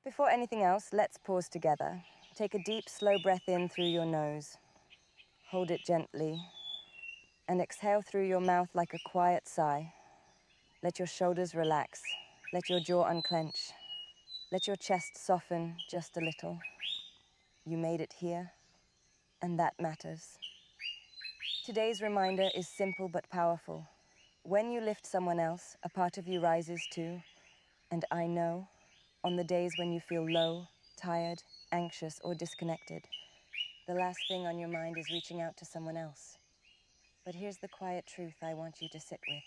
Before anything else, let's pause together. Take a deep, slow breath in through your nose. Hold it gently. And exhale through your mouth like a quiet sigh. Let your shoulders relax. Let your jaw unclench. Let your chest soften just a little. You made it here, and that matters. Today's reminder is simple but powerful. When you lift someone else, a part of you rises too. And I know, on the days when you feel low, tired, anxious, or disconnected, the last thing on your mind is reaching out to someone else. But here's the quiet truth I want you to sit with.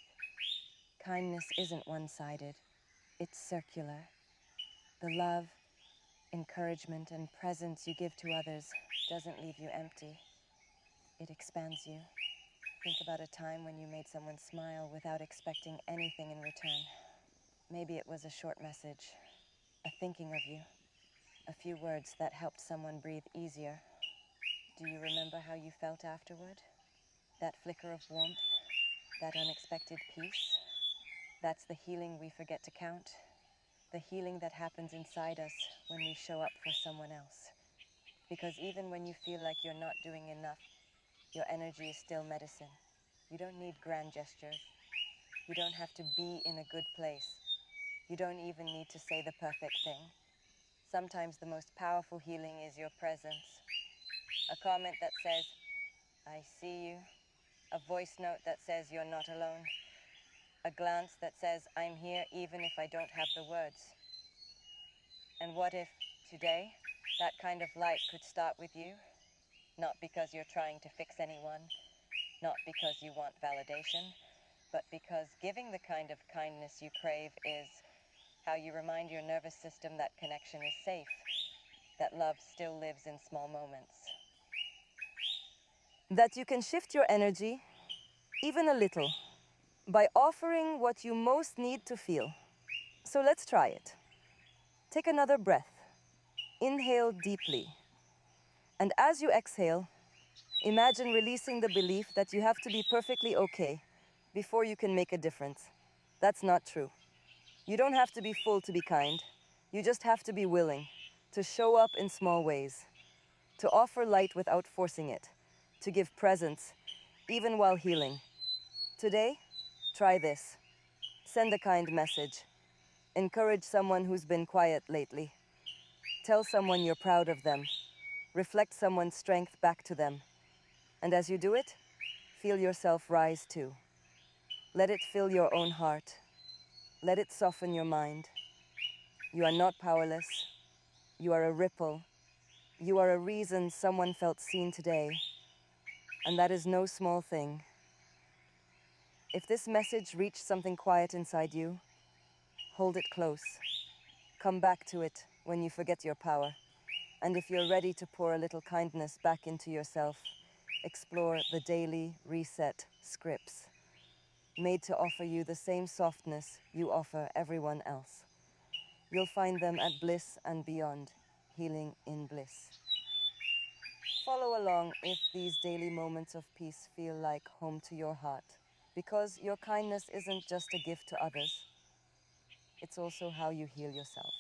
Kindness isn't one-sided. It's circular. The love, encouragement, and presence you give to others doesn't leave you empty. It expands you. Think about a time when you made someone smile without expecting anything in return. Maybe it was a short message, a thinking of you, a few words that helped someone breathe easier. Do you remember how you felt afterward? That flicker of warmth, that unexpected peace? That's the healing we forget to count. The healing that happens inside us when we show up for someone else. Because even when you feel like you're not doing enough, your energy is still medicine. You don't need grand gestures. You don't have to be in a good place. You don't even need to say the perfect thing. Sometimes the most powerful healing is your presence. A comment that says, "I see you." A voice note that says you're not alone. A glance that says, "I'm here even if I don't have the words." And what if, today, that kind of light could start with you? Not because you're trying to fix anyone, not because you want validation, but because giving the kind of kindness you crave is how you remind your nervous system that connection is safe, that love still lives in small moments. That you can shift your energy, even a little, by offering what you most need to feel. So let's try it. Take another breath. Inhale deeply. And as you exhale, imagine releasing the belief that you have to be perfectly okay before you can make a difference. That's not true. You don't have to be full to be kind. You just have to be willing to show up in small ways, to offer light without forcing it, to give presence, even while healing. Today, try this. Send a kind message. Encourage someone who's been quiet lately. Tell someone you're proud of them. Reflect someone's strength back to them. And as you do it, feel yourself rise too. Let it fill your own heart. Let it soften your mind. You are not powerless. You are a ripple. You are a reason someone felt seen today. And that is no small thing. If this message reached something quiet inside you, hold it close. Come back to it when you forget your power. And if you're ready to pour a little kindness back into yourself, explore the daily reset scripts, made to offer you the same softness you offer everyone else. You'll find them at Bliss and Beyond, Healing in Bliss. Follow along if these daily moments of peace feel like home to your heart, because your kindness isn't just a gift to others, it's also how you heal yourself.